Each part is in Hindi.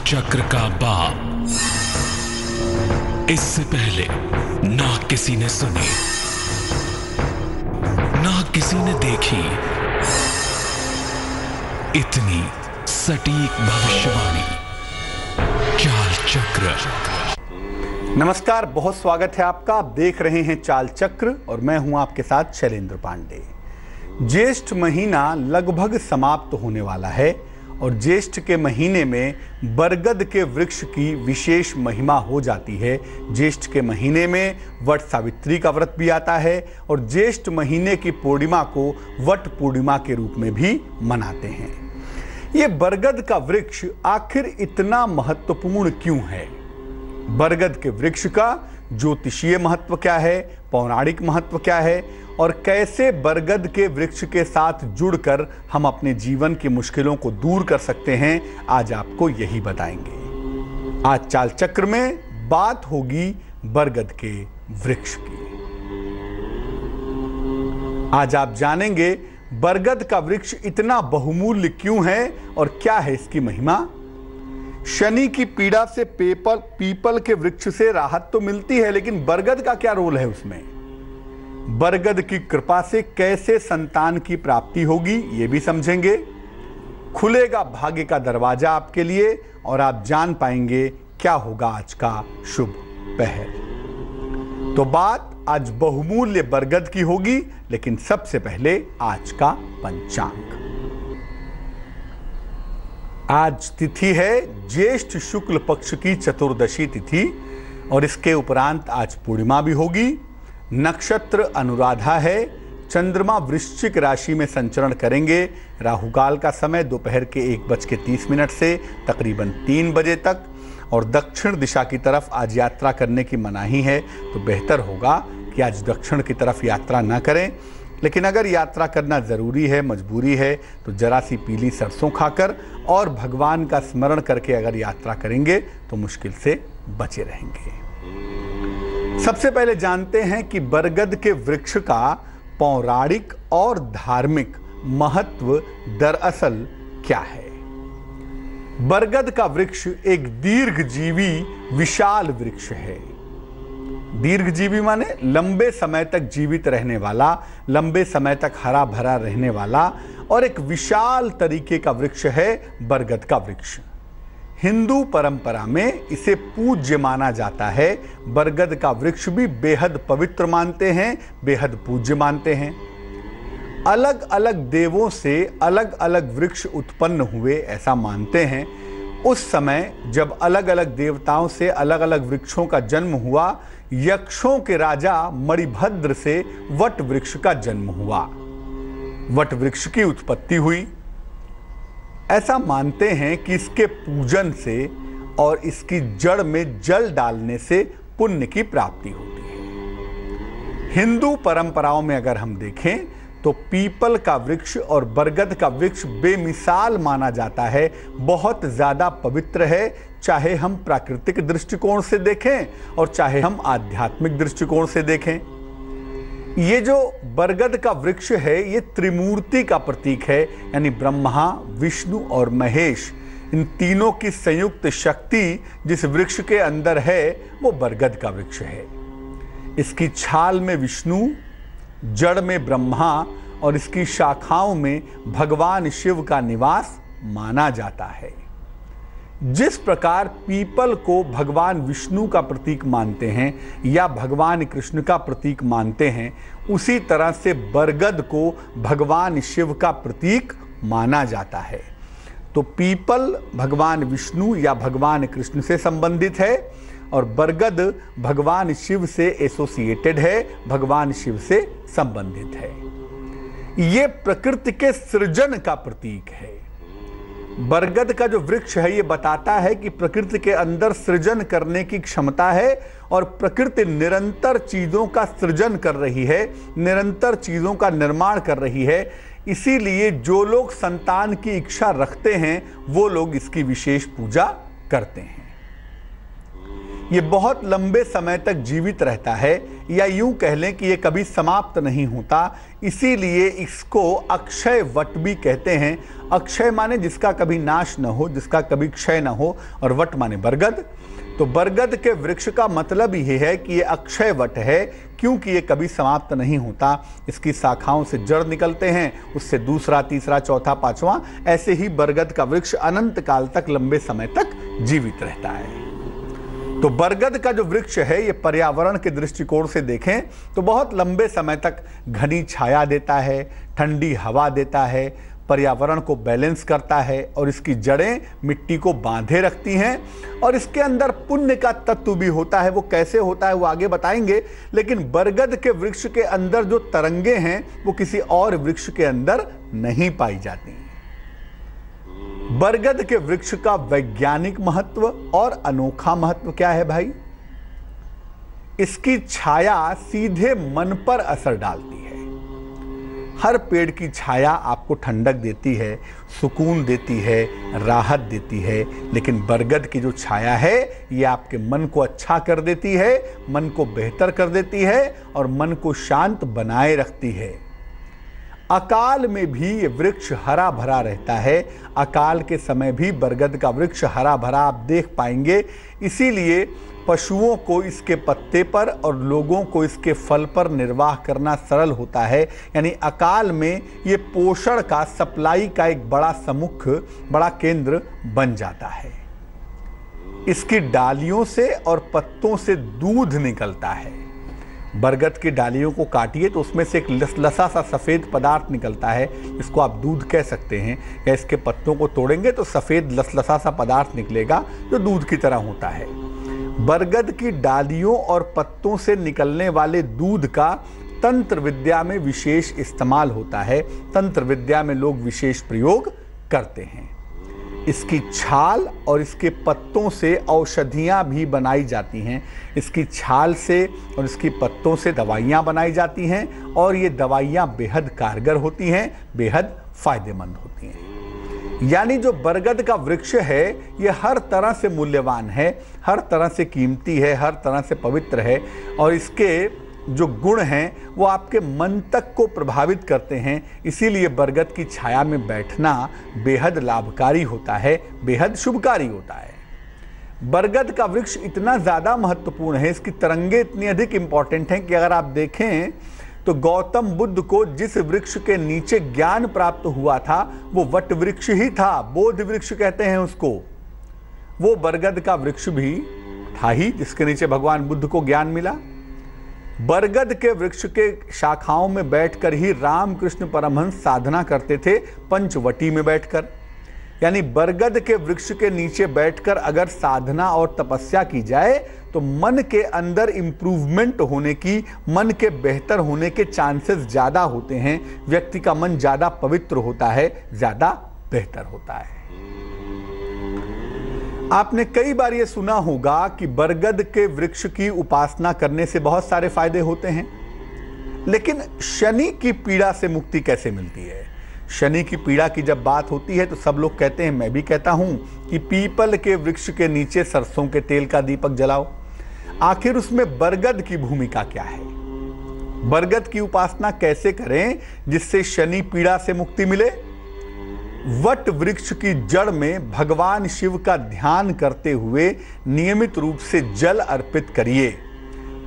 चक्र का बाप। इससे पहले ना किसी ने सुनी, ना किसी ने देखी इतनी सटीक भविष्यवाणी। चाल चक्र। नमस्कार, बहुत स्वागत है आपका। आप देख रहे हैं चाल चक्र और मैं हूं आपके साथ शैलेंद्र पांडे। ज्येष्ठ महीना लगभग समाप्त होने वाला है और ज्येष्ठ के महीने में बरगद के वृक्ष की विशेष महिमा हो जाती है। ज्येष्ठ के महीने में वट सावित्री का व्रत भी आता है और ज्येष्ठ महीने की पूर्णिमा को वट पूर्णिमा के रूप में भी मनाते हैं। ये बरगद का वृक्ष आखिर इतना महत्वपूर्ण क्यों है? बरगद के वृक्ष का ज्योतिषीय महत्व क्या है, पौराणिक महत्व क्या है और कैसे बरगद के वृक्ष के साथ जुड़कर हम अपने जीवन की मुश्किलों को दूर कर सकते हैं, आज आपको यही बताएंगे। आज चाल चक्र में बात होगी बरगद के वृक्ष की। आज आप जानेंगे बरगद का वृक्ष इतना बहुमूल्य क्यों है और क्या है इसकी महिमा। शनि की पीड़ा से पीपल के वृक्ष से राहत तो मिलती है, लेकिन बरगद का क्या रोल है उसमें? बरगद की कृपा से कैसे संतान की प्राप्ति होगी ये भी समझेंगे। खुलेगा भाग्य का दरवाजा आपके लिए और आप जान पाएंगे क्या होगा आज का शुभ पहर। तो बात आज बहुमूल्य बरगद की होगी, लेकिन सबसे पहले आज का पंचांग। आज तिथि है ज्येष्ठ शुक्ल पक्ष की चतुर्दशी तिथि और इसके उपरांत आज पूर्णिमा भी होगी। नक्षत्र अनुराधा है। चंद्रमा वृश्चिक राशि में संचरण करेंगे। राहुकाल का समय दोपहर के 1:30 से तकरीबन 3 बजे तक और दक्षिण दिशा की तरफ आज यात्रा करने की मनाही है, तो बेहतर होगा कि आज दक्षिण की तरफ यात्रा ना करें। लेकिन अगर यात्रा करना ज़रूरी है, मजबूरी है, तो जरा सी पीली सरसों खाकर और भगवान का स्मरण करके अगर यात्रा करेंगे तो मुश्किल से बचे रहेंगे। सबसे पहले जानते हैं कि बरगद के वृक्ष का पौराणिक और धार्मिक महत्व दरअसल क्या है। बरगद का वृक्ष एक दीर्घजीवी विशाल वृक्ष है। दीर्घजीवी माने लंबे समय तक जीवित रहने वाला, लंबे समय तक हरा भरा रहने वाला और एक विशाल तरीके का वृक्ष है बरगद का वृक्ष। हिंदू परंपरा में इसे पूज्य माना जाता है। बरगद का वृक्ष भी बेहद पवित्र मानते हैं, बेहद पूज्य मानते हैं। अलग अलग देवों से अलग अलग वृक्ष उत्पन्न हुए ऐसा मानते हैं। उस समय जब अलग अलग देवताओं से अलग अलग वृक्षों का जन्म हुआ, यक्षों के राजा मणिभद्र से वट वृक्ष का जन्म हुआ, वट वृक्ष की उत्पत्ति हुई। ऐसा मानते हैं कि इसके पूजन से और इसकी जड़ में जल डालने से पुण्य की प्राप्ति होती है। हिंदू परंपराओं में अगर हम देखें तो पीपल का वृक्ष और बरगद का वृक्ष बेमिसाल माना जाता है, बहुत ज्यादा पवित्र है, चाहे हम प्राकृतिक दृष्टिकोण से देखें और चाहे हम आध्यात्मिक दृष्टिकोण से देखें। ये जो बरगद का वृक्ष है ये त्रिमूर्ति का प्रतीक है, यानी ब्रह्मा, विष्णु और महेश, इन तीनों की संयुक्त शक्ति जिस वृक्ष के अंदर है वो बरगद का वृक्ष है। इसकी छाल में विष्णु, जड़ में ब्रह्मा और इसकी शाखाओं में भगवान शिव का निवास माना जाता है। जिस प्रकार पीपल को भगवान विष्णु का प्रतीक मानते हैं या भगवान कृष्ण का प्रतीक मानते हैं, उसी तरह से बरगद को भगवान शिव का प्रतीक माना जाता है। तो पीपल भगवान विष्णु या भगवान कृष्ण से संबंधित है और बरगद भगवान शिव से एसोसिएटेड है, भगवान शिव से संबंधित है। ये प्रकृति के सृजन का प्रतीक है। बरगद का जो वृक्ष है ये बताता है कि प्रकृति के अंदर सृजन करने की क्षमता है और प्रकृति निरंतर चीजों का सृजन कर रही है, निरंतर चीजों का निर्माण कर रही है। इसीलिए जो लोग संतान की इच्छा रखते हैं वो लोग इसकी विशेष पूजा करते हैं। ये बहुत लंबे समय तक जीवित रहता है, या यूं कह लें कि ये कभी समाप्त नहीं होता। इसीलिए इसको अक्षय वट भी कहते हैं। अक्षय माने जिसका कभी नाश न हो, जिसका कभी क्षय न हो, और वट माने बरगद। तो बरगद के वृक्ष का मतलब ये है कि ये अक्षय वट है, क्योंकि ये कभी समाप्त नहीं होता। इसकी शाखाओं से जड़ निकलते हैं, उससे दूसरा, तीसरा, चौथा, पांचवा, ऐसे ही बरगद का वृक्ष अनंत काल तक, लंबे समय तक जीवित रहता है। तो बरगद का जो वृक्ष है, ये पर्यावरण के दृष्टिकोण से देखें तो बहुत लंबे समय तक घनी छाया देता है, ठंडी हवा देता है, पर्यावरण को बैलेंस करता है, और इसकी जड़ें मिट्टी को बांधे रखती हैं। और इसके अंदर पुण्य का तत्व भी होता है। वो कैसे होता है वो आगे बताएंगे। लेकिन बरगद के वृक्ष के अंदर जो तरंगे हैं वो किसी और वृक्ष के अंदर नहीं पाई जाती। बरगद के वृक्ष का वैज्ञानिक महत्व और अनोखा महत्व क्या है भाई? इसकी छाया सीधे मन पर असर डालती है। हर पेड़ की छाया आपको ठंडक देती है, सुकून देती है, राहत देती है, लेकिन बरगद की जो छाया है ये आपके मन को अच्छा कर देती है, मन को बेहतर कर देती है, और मन को शांत बनाए रखती है। अकाल में भी ये वृक्ष हरा भरा रहता है। अकाल के समय भी बरगद का वृक्ष हरा भरा आप देख पाएंगे। इसीलिए पशुओं को इसके पत्ते पर और लोगों को इसके फल पर निर्वाह करना सरल होता है। यानी अकाल में ये पोषण का, सप्लाई का एक बड़ा समुख, बड़ा केंद्र बन जाता है। इसकी डालियों से और पत्तों से दूध निकलता है। बरगद की डालियों को काटिए तो उसमें से एक लसा सा सफ़ेद पदार्थ निकलता है, इसको आप दूध कह सकते हैं। या इसके पत्तों को तोड़ेंगे तो सफ़ेद लसा सा पदार्थ निकलेगा जो दूध की तरह होता है। बरगद की डालियों और पत्तों से निकलने वाले दूध का तंत्र विद्या में विशेष इस्तेमाल होता है। तंत्र विद्या में लोग विशेष प्रयोग करते हैं। इसकी छाल और इसके पत्तों से औषधियां भी बनाई जाती हैं। इसकी छाल से और इसकी पत्तों से दवाइयां बनाई जाती हैं, और ये दवाइयां बेहद कारगर होती हैं, बेहद फायदेमंद होती हैं। यानी जो बरगद का वृक्ष है ये हर तरह से मूल्यवान है, हर तरह से कीमती है, हर तरह से पवित्र है, और इसके जो गुण हैं वो आपके मन तक को प्रभावित करते हैं। इसीलिए बरगद की छाया में बैठना बेहद लाभकारी होता है, बेहद शुभकारी होता है। बरगद का वृक्ष इतना ज़्यादा महत्वपूर्ण है, इसकी तरंगे इतनी अधिक इंपॉर्टेंट हैं कि अगर आप देखें तो गौतम बुद्ध को जिस वृक्ष के नीचे ज्ञान प्राप्त हुआ था वो वट वृक्ष ही था, बोधि वृक्ष कहते हैं उसको। वो बरगद का वृक्ष भी था ही जिसके नीचे भगवान बुद्ध को ज्ञान मिला। बरगद के वृक्ष के शाखाओं में बैठकर ही रामकृष्ण परमहंस साधना करते थे, पंचवटी में बैठकर। यानी बरगद के वृक्ष के नीचे बैठकर अगर साधना और तपस्या की जाए तो मन के अंदर इंप्रूवमेंट होने की, मन के बेहतर होने के चांसेस ज़्यादा होते हैं। व्यक्ति का मन ज़्यादा पवित्र होता है, ज़्यादा बेहतर होता है। आपने कई बार ये सुना होगा कि बरगद के वृक्ष की उपासना करने से बहुत सारे फायदे होते हैं, लेकिन शनि की पीड़ा से मुक्ति कैसे मिलती है? शनि की पीड़ा की जब बात होती है तो सब लोग कहते हैं, मैं भी कहता हूं, कि पीपल के वृक्ष के नीचे सरसों के तेल का दीपक जलाओ। आखिर उसमें बरगद की भूमिका क्या है? बरगद की उपासना कैसे करें जिससे शनि पीड़ा से मुक्ति मिले? वट वृक्ष की जड़ में भगवान शिव का ध्यान करते हुए नियमित रूप से जल अर्पित करिए।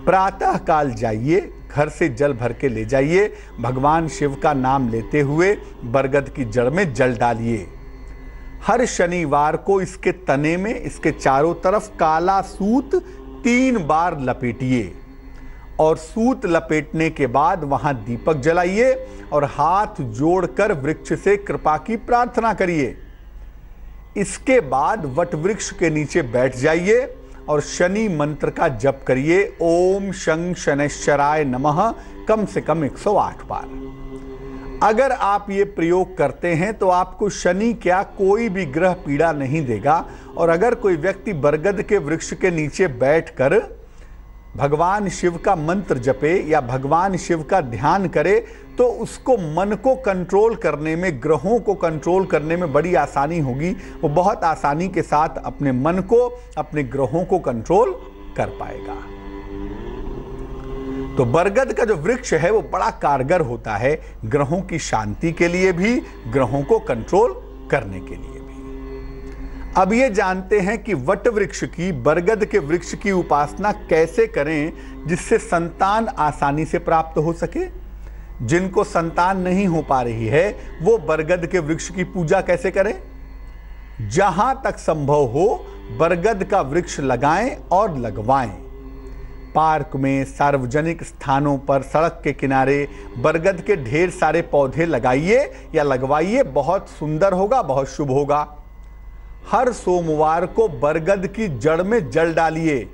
प्रातः काल जाइए, घर से जल भर के ले जाइए, भगवान शिव का नाम लेते हुए बरगद की जड़ में जल डालिए। हर शनिवार को इसके तने में, इसके चारों तरफ काला सूत 3 बार लपेटिए, और सूत लपेटने के बाद वहां दीपक जलाइए और हाथ जोड़कर वृक्ष से कृपा की प्रार्थना करिए। इसके बाद वट वृक्ष के नीचे बैठ जाइए और शनि मंत्र का जप करिए, ओम शं शनैश्चराय नमः, कम से कम 108 बार। अगर आप ये प्रयोग करते हैं तो आपको शनि क्या कोई भी ग्रह पीड़ा नहीं देगा। और अगर कोई व्यक्ति बरगद के वृक्ष के नीचे बैठकर भगवान शिव का मंत्र जपे या भगवान शिव का ध्यान करे तो उसको मन को कंट्रोल करने में, ग्रहों को कंट्रोल करने में बड़ी आसानी होगी। वो बहुत आसानी के साथ अपने मन को, अपने ग्रहों को कंट्रोल कर पाएगा। तो बरगद का जो वृक्ष है वो बड़ा कारगर होता है ग्रहों की शांति के लिए भी, ग्रहों को कंट्रोल करने के लिए भी। अब ये जानते हैं कि वट वृक्ष की, बरगद के वृक्ष की उपासना कैसे करें जिससे संतान आसानी से प्राप्त हो सके। जिनको संतान नहीं हो पा रही है वो बरगद के वृक्ष की पूजा कैसे करें। जहां तक संभव हो बरगद का वृक्ष लगाएं और लगवाएं। पार्क में, सार्वजनिक स्थानों पर, सड़क के किनारे बरगद के ढेर सारे पौधे लगाइए या लगवाइए, बहुत सुंदर होगा, बहुत शुभ होगा। हर सोमवार को बरगद की जड़ में जल डालिए।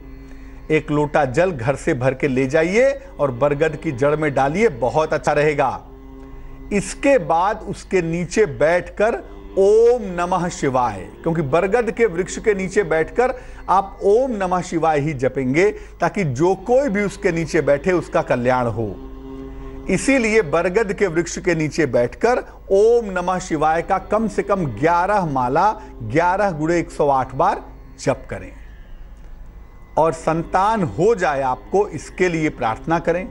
एक लोटा जल घर से भर के ले जाइए और बरगद की जड़ में डालिए, बहुत अच्छा रहेगा। इसके बाद उसके नीचे बैठकर ओम नमः शिवाय, क्योंकि बरगद के वृक्ष के नीचे बैठकर आप ओम नमः शिवाय ही जपेंगे ताकि जो कोई भी उसके नीचे बैठे उसका कल्याण हो। इसीलिए बरगद के वृक्ष के नीचे बैठकर ओम नमः शिवाय का कम से कम 11 माला 11 गुणे 108 बार जप करें और संतान हो जाए आपको, इसके लिए प्रार्थना करें।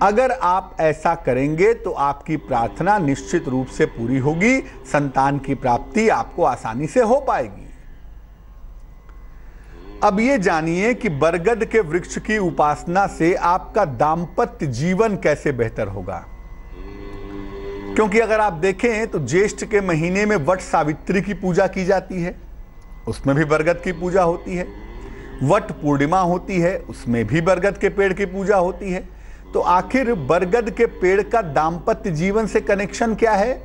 अगर आप ऐसा करेंगे तो आपकी प्रार्थना निश्चित रूप से पूरी होगी, संतान की प्राप्ति आपको आसानी से हो पाएगी। अब ये जानिए कि बरगद के वृक्ष की उपासना से आपका दांपत्य जीवन कैसे बेहतर होगा। क्योंकि अगर आप देखें तो ज्येष्ठ के महीने में वट सावित्री की पूजा की जाती है, उसमें भी बरगद की पूजा होती है। वट पूर्णिमा होती है, उसमें भी बरगद के पेड़ की पूजा होती है। तो आखिर बरगद के पेड़ का दांपत्य जीवन से कनेक्शन क्या है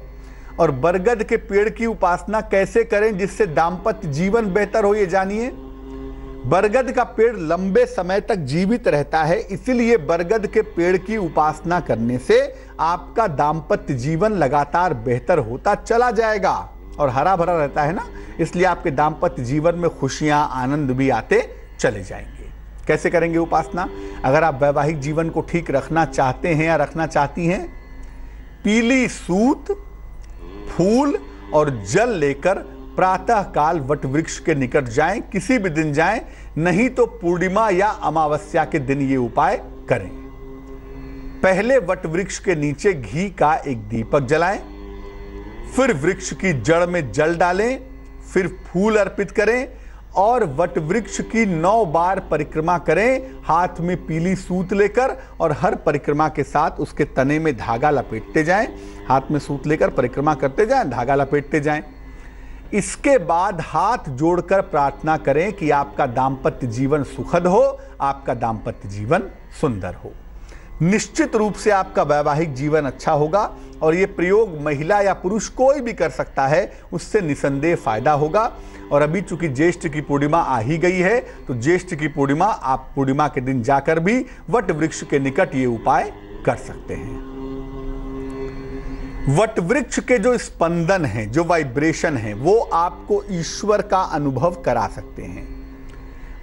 और बरगद के पेड़ की उपासना कैसे करें जिससे दांपत्य जीवन बेहतर हो, ये जानिए। बरगद का पेड़ लंबे समय तक जीवित रहता है, इसलिए बरगद के पेड़ की उपासना करने से आपका दांपत्य जीवन लगातार बेहतर होता चला जाएगा और हरा भरा रहता है ना, इसलिए आपके दांपत्य जीवन में खुशियां, आनंद भी आते चले जाएंगे। कैसे करेंगे उपासना? अगर आप वैवाहिक जीवन को ठीक रखना चाहते हैं या रखना चाहती हैं, पीली सूत, फूल और जल लेकर प्रातः काल वट वृक्ष के निकट जाएं, किसी भी दिन जाएं, नहीं तो पूर्णिमा या अमावस्या के दिन ये उपाय करें। पहले वट वृक्ष के नीचे घी का एक दीपक जलाएं, फिर वृक्ष की जड़ में जल डालें, फिर फूल अर्पित करें और वट वृक्ष की 9 बार परिक्रमा करें, हाथ में पीली सूत लेकर, और हर परिक्रमा के साथ उसके तने में धागा लपेटते जाएं। हाथ में सूत लेकर परिक्रमा करते जाएं, धागा लपेटते जाएं। इसके बाद हाथ जोड़कर प्रार्थना करें कि आपका दांपत्य जीवन सुखद हो, आपका दांपत्य जीवन सुंदर हो। निश्चित रूप से आपका वैवाहिक जीवन अच्छा होगा और यह प्रयोग महिला या पुरुष कोई भी कर सकता है, उससे निसंदेह फायदा होगा। और अभी चूंकि ज्येष्ठ की पूर्णिमा आ ही गई है, तो ज्येष्ठ की पूर्णिमा आप पूर्णिमा के दिन जाकर भी वट वृक्ष के निकट ये उपाय कर सकते हैं। वट वृक्ष के जो स्पंदन हैं, जो वाइब्रेशन हैं, वो आपको ईश्वर का अनुभव करा सकते हैं।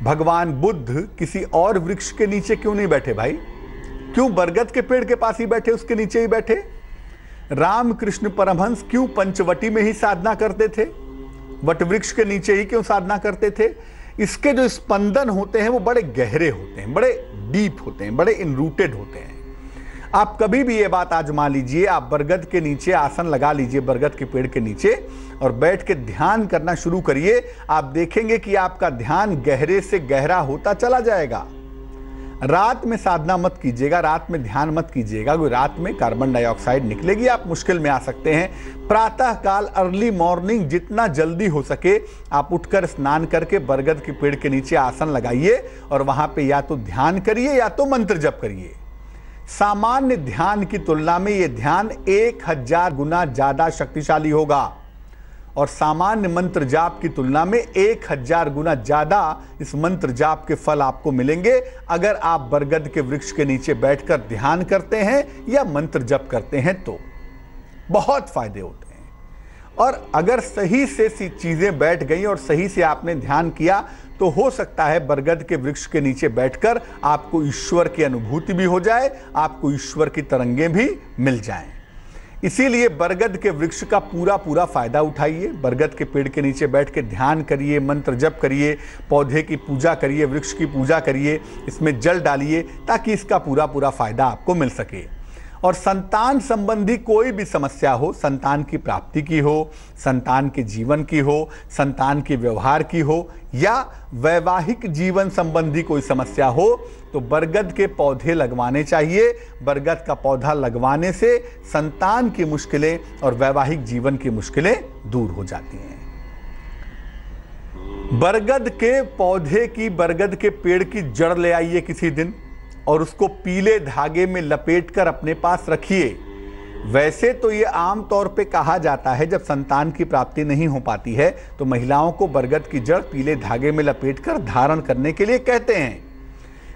भगवान बुद्ध किसी और वृक्ष के नीचे क्यों नहीं बैठे भाई? क्यों बरगद के पेड़ के पास ही बैठे, उसके नीचे ही बैठे? रामकृष्ण परमहंस क्यों पंचवटी में ही साधना करते थे? वट वृक्ष के नीचे ही क्यों साधना करते थे? इसके जो स्पंदन होते हैं वो बड़े गहरे होते हैं, बड़े डीप होते हैं, बड़े इनरूटेड होते हैं। आप कभी भी ये बात आजमा लीजिए, आप बरगद के नीचे आसन लगा लीजिए, बरगद के पेड़ के नीचे, और बैठ के ध्यान करना शुरू करिए। आप देखेंगे कि आपका ध्यान गहरे से गहरा होता चला जाएगा। रात में साधना मत कीजिएगा, रात में ध्यान मत कीजिएगा, क्योंकि रात में कार्बन डाइऑक्साइड निकलेगी, आप मुश्किल में आ सकते हैं। प्रातः काल, अर्ली मॉर्निंग, जितना जल्दी हो सके आप उठकर स्नान करके बरगद के पेड़ के नीचे आसन लगाइए और वहां पे या तो ध्यान करिए या तो मंत्र जप करिए। सामान्य ध्यान की तुलना में यह ध्यान 1000 गुना ज्यादा शक्तिशाली होगा और सामान्य मंत्र जाप की तुलना में 1000 गुना ज्यादा इस मंत्र जाप के फल आपको मिलेंगे अगर आप बरगद के वृक्ष के नीचे बैठकर ध्यान करते हैं या मंत्र जप करते हैं तो बहुत फायदे होते हैं। और अगर सही से चीजें बैठ गई और सही से आपने ध्यान किया तो हो सकता है बरगद के वृक्ष के नीचे बैठकर आपको ईश्वर की अनुभूति भी हो जाए, आपको ईश्वर की तरंगें भी मिल जाएं। इसीलिए बरगद के वृक्ष का पूरा पूरा फायदा उठाइए। बरगद के पेड़ के नीचे बैठ के ध्यान करिए, मंत्र जप करिए, पौधे की पूजा करिए, वृक्ष की पूजा करिए, इसमें जल डालिए ताकि इसका पूरा पूरा फायदा आपको मिल सके। और संतान संबंधी कोई भी समस्या हो, संतान की प्राप्ति की हो, संतान के जीवन की हो, संतान के व्यवहार की हो या वैवाहिक जीवन संबंधी कोई समस्या हो, तो बरगद के पौधे लगवाने चाहिए। बरगद का पौधा लगवाने से संतान की मुश्किलें और वैवाहिक जीवन की मुश्किलें दूर हो जाती हैं। बरगद के पौधे की, बरगद के पेड़ की जड़ ले आइए किसी दिन और उसको पीले धागे में लपेटकर अपने पास रखिए। वैसे तो ये आम तौर पे कहा जाता है जब संतान की प्राप्ति नहीं हो पाती है तो महिलाओं को बरगद की जड़ पीले धागे में लपेटकर धारण करने के लिए कहते हैं,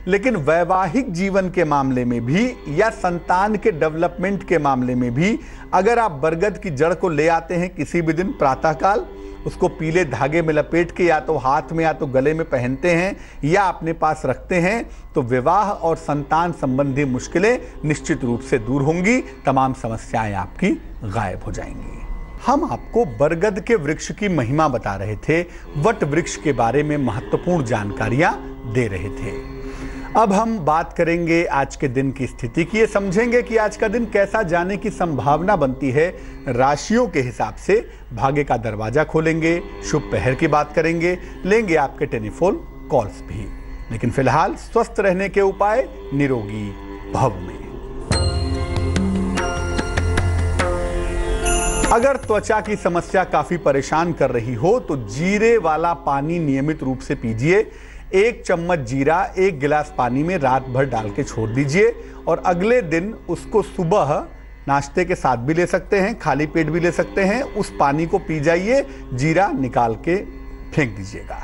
लेकिन वैवाहिक जीवन के मामले में भी या संतान के डेवलपमेंट के मामले में भी अगर आप बरगद की जड़ को ले आते हैं किसी भी दिन प्रातःकाल, उसको पीले धागे में लपेट के या तो हाथ में या तो गले में पहनते हैं या अपने पास रखते हैं, तो विवाह और संतान संबंधी मुश्किलें निश्चित रूप से दूर होंगी, तमाम समस्याएं आपकी गायब हो जाएंगी। हम आपको बरगद के वृक्ष की महिमा बता रहे थे, वट वृक्ष के बारे में महत्वपूर्ण जानकारियां दे रहे थे। अब हम बात करेंगे आज के दिन की स्थिति की, ये समझेंगे कि आज का दिन कैसा जाने की संभावना बनती है। राशियों के हिसाब से भाग्य का दरवाजा खोलेंगे, शुभ पहर की बात करेंगे, लेंगे आपके टेलीफोन कॉल्स भी। लेकिन फिलहाल स्वस्थ रहने के उपाय निरोगी भव में। अगर त्वचा की समस्या काफी परेशान कर रही हो तो जीरे वाला पानी नियमित रूप से पीजिए। 1 चम्मच जीरा 1 गिलास पानी में रात भर डाल के छोड़ दीजिए और अगले दिन उसको सुबह नाश्ते के साथ भी ले सकते हैं, खाली पेट भी ले सकते हैं। उस पानी को पी जाइए, जीरा निकाल के फेंक दीजिएगा।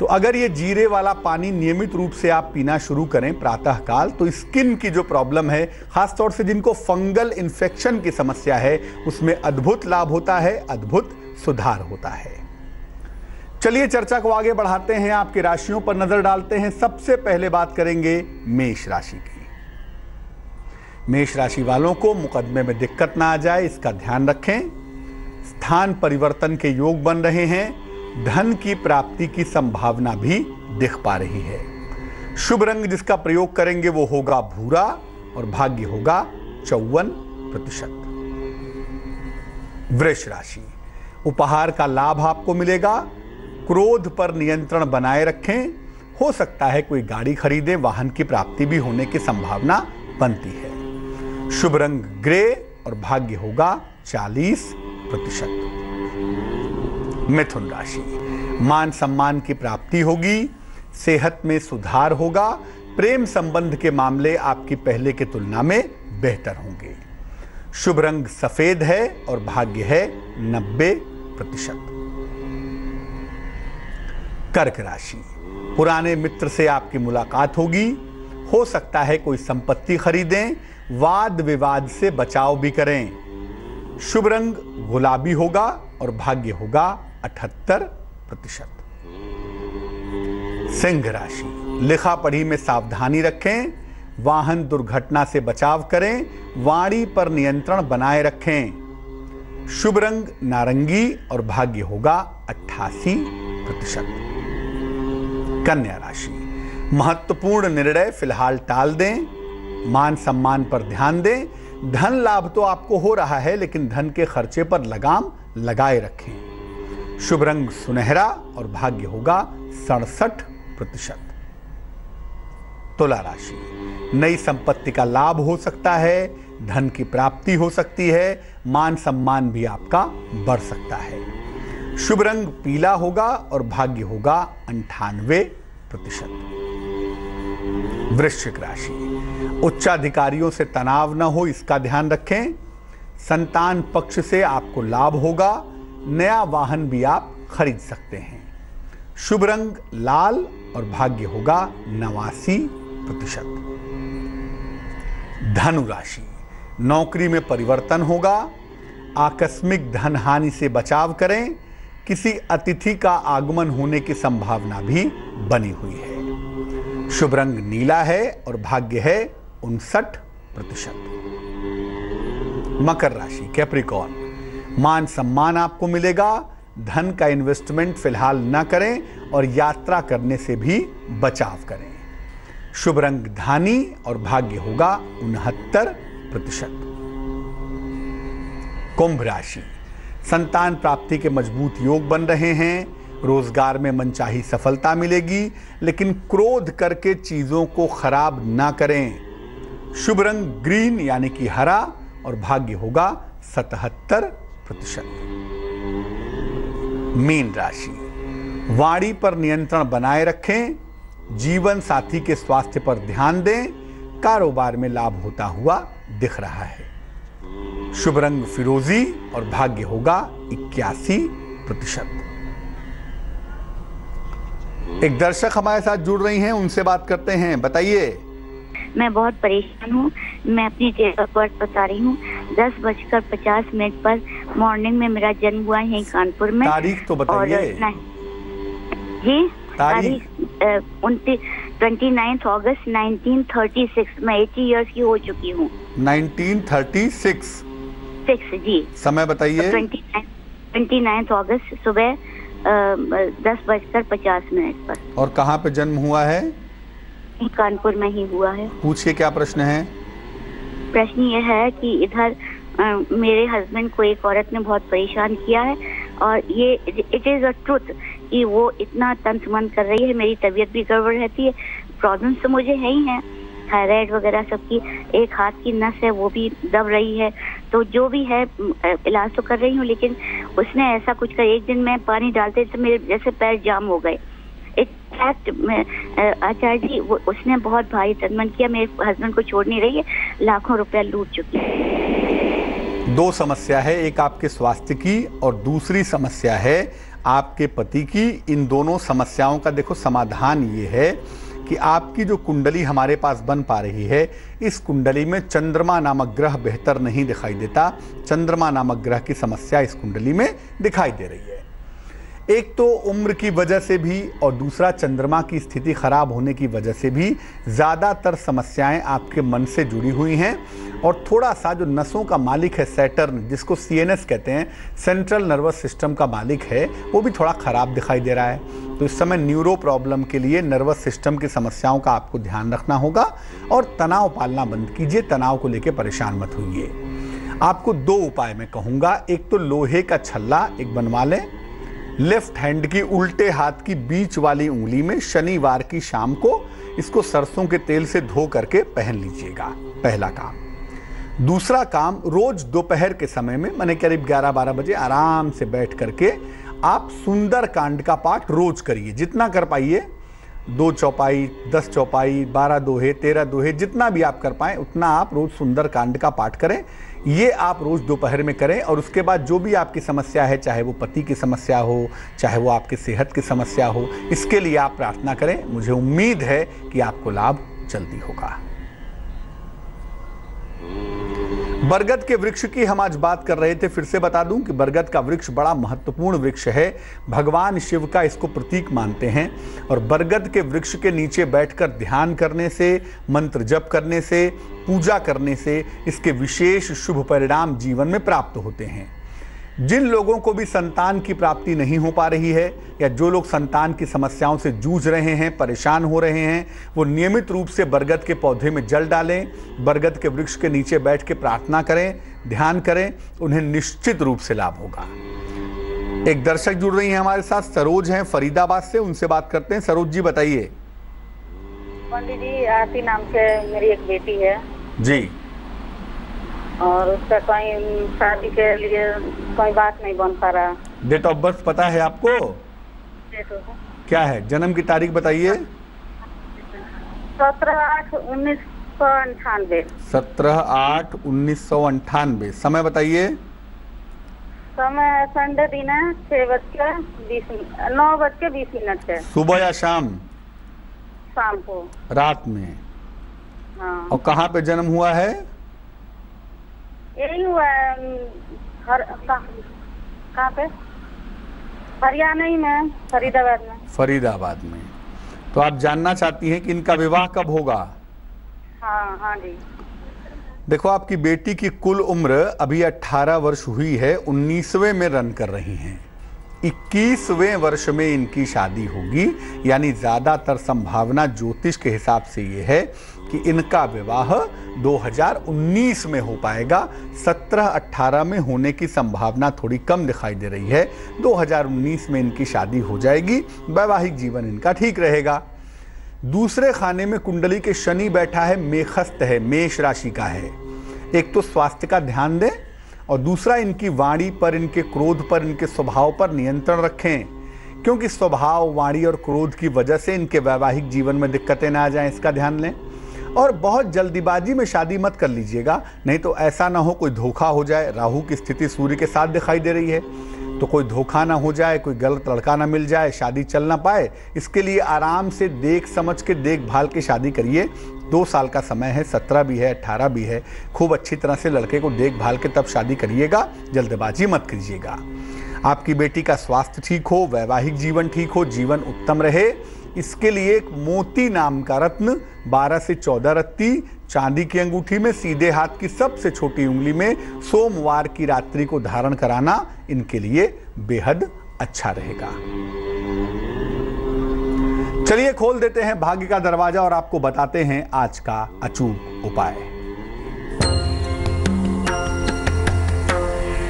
तो अगर ये जीरे वाला पानी नियमित रूप से आप पीना शुरू करें प्रातःकाल, तो स्किन की जो प्रॉब्लम है, खासतौर से जिनको फंगल इन्फेक्शन की समस्या है, उसमें अद्भुत लाभ होता है, अद्भुत सुधार होता है। चलिए चर्चा को आगे बढ़ाते हैं, आपकी राशियों पर नजर डालते हैं। सबसे पहले बात करेंगे मेष राशि की। मेष राशि वालों को मुकदमे में दिक्कत ना आ जाए, इसका ध्यान रखें। स्थान परिवर्तन के योग बन रहे हैं, धन की प्राप्ति की संभावना भी दिख पा रही है। शुभ रंग जिसका प्रयोग करेंगे वो होगा भूरा और भाग्य होगा 54%। वृष राशि, उपहार का लाभ आपको मिलेगा। क्रोध पर नियंत्रण बनाए रखें। हो सकता है कोई गाड़ी खरीदे, वाहन की प्राप्ति भी होने की संभावना बनती है। शुभ रंग ग्रे और भाग्य होगा 40%। मिथुन राशि, मान सम्मान की प्राप्ति होगी, सेहत में सुधार होगा, प्रेम संबंध के मामले आपकी पहले की तुलना में बेहतर होंगे। शुभ रंग सफेद है और भाग्य है 90%। कर्क राशि, पुराने मित्र से आपकी मुलाकात होगी। हो सकता है कोई संपत्ति खरीदें, वाद विवाद से बचाव भी करें। शुभ रंग गुलाबी होगा और भाग्य होगा 78%। सिंह राशि, लिखा पढ़ी में सावधानी रखें, वाहन दुर्घटना से बचाव करें, वाणी पर नियंत्रण बनाए रखें। शुभ रंग नारंगी और भाग्य होगा 88%। कन्या राशि, महत्वपूर्ण निर्णय फिलहाल टाल दें, मान सम्मान पर ध्यान दें। धन लाभ तो आपको हो रहा है, लेकिन धन के खर्चे पर लगाम लगाए रखें। शुभ रंग सुनहरा और भाग्य होगा 67%। तुला राशि, नई संपत्ति का लाभ हो सकता है, धन की प्राप्ति हो सकती है, मान सम्मान भी आपका बढ़ सकता है। शुभ रंग पीला होगा और भाग्य होगा 98%। वृश्चिक राशि, उच्चाधिकारियों से तनाव न हो, इसका ध्यान रखें। संतान पक्ष से आपको लाभ होगा, नया वाहन भी आप खरीद सकते हैं। शुभ रंग लाल और भाग्य होगा 89%। धनु राशि, नौकरी में परिवर्तन होगा, आकस्मिक धन हानि से बचाव करें, किसी अतिथि का आगमन होने की संभावना भी बनी हुई है। शुभ रंग नीला है और भाग्य है 59%। मकर राशि कैप्रिकॉर्न, मान सम्मान आपको मिलेगा, धन का इन्वेस्टमेंट फिलहाल ना करें और यात्रा करने से भी बचाव करें। शुभ रंग धानी और भाग्य होगा 69%। कुंभ राशि, संतान प्राप्ति के मजबूत योग बन रहे हैं, रोजगार में मनचाही सफलता मिलेगी, लेकिन क्रोध करके चीजों को खराब ना करें। शुभ रंग ग्रीन यानी कि हरा और भाग्य होगा 77%। मीन राशि, वाणी पर नियंत्रण बनाए रखें, जीवन साथी के स्वास्थ्य पर ध्यान दें, कारोबार में लाभ होता हुआ दिख रहा है। शुभ रंग फिरोजी और भाग्य होगा 81%। एक दर्शक हमारे साथ जुड़ रही हैं, उनसे बात करते हैं। बताइए। मैं बहुत परेशान हूँ। मैं अपनी डेट ऑफ बर्थ बता रही हूँ। 10:50 पर मॉर्निंग में मेरा जन्म हुआ है कानपुर में। तारीख तो बताइए। जी तारीख 29 अगस्त 1936। मैं 80 इयर्स की हो चुकी हूँ। 1936 जी। समय बताइए। 29 अगस्त सुबह 10:50 पर। और कहाँ पे जन्म हुआ है? कानपुर में ही हुआ है। पूछिए क्या प्रश्न है? प्रश्न ये है कि इधर मेरे हस्बैंड को एक औरत ने बहुत परेशान किया है और ये इट इज अ ट्रुथ कि वो इतना तंज मन कर रही है। मेरी तबीयत भी गड़बड़ रहती है। प्रॉब्लम्स तो मुझे है ही हैं, थायराइड वगैरह सबकी। एक हाथ की नस है वो भी दब रही है। तो जो भी है इलाज तो कर रही हूँ, लेकिन उसने ऐसा कुछ कर, एक दिन मैं पानी डालते तो मेरे जैसे पैर जाम हो गए। इनफैक्ट आचार्य जी उसने बहुत भारी तनमन किया। मेरे हस्बैंड को छोड़ नहीं रही है, लाखों रुपया लूट चुकी है। दो समस्या है, एक आपके स्वास्थ्य की और दूसरी समस्या है आपके पति की। इन दोनों समस्याओं का देखो समाधान ये है कि आपकी जो कुंडली हमारे पास बन पा रही है, इस कुंडली में चंद्रमा नामक ग्रह बेहतर नहीं दिखाई देता। चंद्रमा नामक ग्रह की समस्या इस कुंडली में दिखाई दे रही है। एक तो उम्र की वजह से भी और दूसरा चंद्रमा की स्थिति खराब होने की वजह से भी ज़्यादातर समस्याएं आपके मन से जुड़ी हुई हैं। और थोड़ा सा जो नसों का मालिक है सैटर्न, जिसको CNS कहते हैं, सेंट्रल नर्वस सिस्टम का मालिक है, वो भी थोड़ा ख़राब दिखाई दे रहा है। तो इस समय न्यूरो प्रॉब्लम के लिए नर्वस सिस्टम की समस्याओं का आपको ध्यान रखना होगा और तनाव पालना बंद कीजिए। तनाव को लेकर परेशान मत होइए। आपको दो उपाय मैं कहूँगा। एक तो लोहे का छल्ला एक बनवा लें, लेफ्ट हैंड की उल्टे हाथ की बीच वाली उंगली में शनिवार की शाम को इसको सरसों के तेल से धो करके पहन लीजिएगा, पहला काम। दूसरा काम, रोज दोपहर के समय में माने करीब 11-12 बजे आराम से बैठ करके आप सुंदर कांड का पाठ रोज करिए, जितना कर पाइए। 2 चौपाई, 10 चौपाई, 12 दोहे, 13 दोहे, जितना भी आप कर पाएं उतना आप रोज सुंदर कांड का पाठ करें। ये आप रोज दोपहर में करें। और उसके बाद जो भी आपकी समस्या है, चाहे वो पति की समस्या हो, चाहे वो आपकी सेहत की समस्या हो, इसके लिए आप प्रार्थना करें। मुझे उम्मीद है कि आपको लाभ जल्दी होगा। बरगद के वृक्ष की हम आज बात कर रहे थे। फिर से बता दूं कि बरगद का वृक्ष बड़ा महत्वपूर्ण वृक्ष है। भगवान शिव का इसको प्रतीक मानते हैं और बरगद के वृक्ष के नीचे बैठकर ध्यान करने से, मंत्र जप करने से, पूजा करने से इसके विशेष शुभ परिणाम जीवन में प्राप्त होते हैं। जिन लोगों को भी संतान की प्राप्ति नहीं हो पा रही है या जो लोग संतान की समस्याओं से जूझ रहे हैं, परेशान हो रहे हैं, वो नियमित रूप से बरगद के पौधे में जल डालें, बरगद के वृक्ष के नीचे बैठ के प्रार्थना करें, ध्यान करें, उन्हें निश्चित रूप से लाभ होगा। एक दर्शक जुड़ रही हैं हमारे साथ, सरोज हैं फरीदाबाद से, उनसे बात करते हैं। सरोज जी बताइए। पंडित जी, आरती नाम से मेरी एक बेटी है जी, और उसका कोई शादी के लिए कोई बात नहीं बन पा रहा। डेट ऑफ बर्थ पता है आपको? क्या है? जन्म की तारीख बताइए। 17/8/1998। 17/8/1998। समय बताइए। समय संडे दिन है, 9:20 है। सुबह या शाम? शाम को, रात में। हाँ। और कहाँ पे जन्म हुआ है? यही हुआ है कहाँ पे? हरियाणा ही में, फरीदाबाद में। फरीदाबाद में। तो आप जानना चाहती हैं कि इनका विवाह कब होगा? हाँ हाँ जी। देखो, आपकी बेटी की कुल उम्र अभी 18 वर्ष हुई है, 19वें में रन कर रही हैं। 21वें वर्ष में इनकी शादी होगी, यानी ज्यादातर संभावना ज्योतिष के हिसाब से ये है कि इनका विवाह 2019 में हो पाएगा। 17-18 में होने की संभावना थोड़ी कम दिखाई दे रही है। 2019 में इनकी शादी हो जाएगी, वैवाहिक जीवन इनका ठीक रहेगा। दूसरे खाने में कुंडली के शनि बैठा है, मेखस्त है, मेष राशि का है। एक तो स्वास्थ्य का ध्यान दें और दूसरा इनकी वाणी पर, इनके क्रोध पर, इनके स्वभाव पर नियंत्रण रखें, क्योंकि स्वभाव, वाणी और क्रोध की वजह से इनके वैवाहिक जीवन में दिक्कतें ना आ जाएं, इसका ध्यान लें। और बहुत जल्दीबाजी में शादी मत कर लीजिएगा, नहीं तो ऐसा ना हो कोई धोखा हो जाए। राहु की स्थिति सूर्य के साथ दिखाई दे रही है, तो कोई धोखा ना हो जाए, कोई गलत लड़का ना मिल जाए, शादी चल ना पाए। इसके लिए आराम से देख समझ के देखभाल के शादी करिए। 2 साल का समय है, 17 भी है, 18 भी है। खूब अच्छी तरह से लड़के को देखभाल के तब शादी करिएगा, जल्दबाजी मत कीजिएगा। आपकी बेटी का स्वास्थ्य ठीक हो, वैवाहिक जीवन ठीक हो, जीवन उत्तम रहे, इसके लिए एक मोती नाम का रत्न 12 से 14 रत्ती चांदी की अंगूठी में सीधे हाथ की सबसे छोटी उंगली में सोमवार की रात्रि को धारण कराना इनके लिए बेहद अच्छा रहेगा। चलिए खोल देते हैं भाग्य का दरवाजा और आपको बताते हैं आज का अचूक उपाय।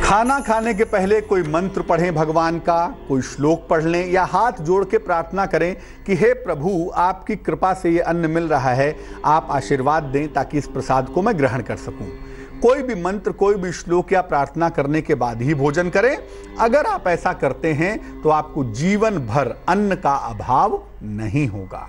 खाना खाने के पहले कोई मंत्र पढ़ें भगवान का, कोई श्लोक पढ़ लें या हाथ जोड़ के प्रार्थना करें कि हे प्रभु, आपकी कृपा से ये अन्न मिल रहा है, आप आशीर्वाद दें ताकि इस प्रसाद को मैं ग्रहण कर सकूं। कोई भी मंत्र, कोई भी श्लोक या प्रार्थना करने के बाद ही भोजन करें। अगर आप ऐसा करते हैं तो आपको जीवन भर अन्न का अभाव नहीं होगा।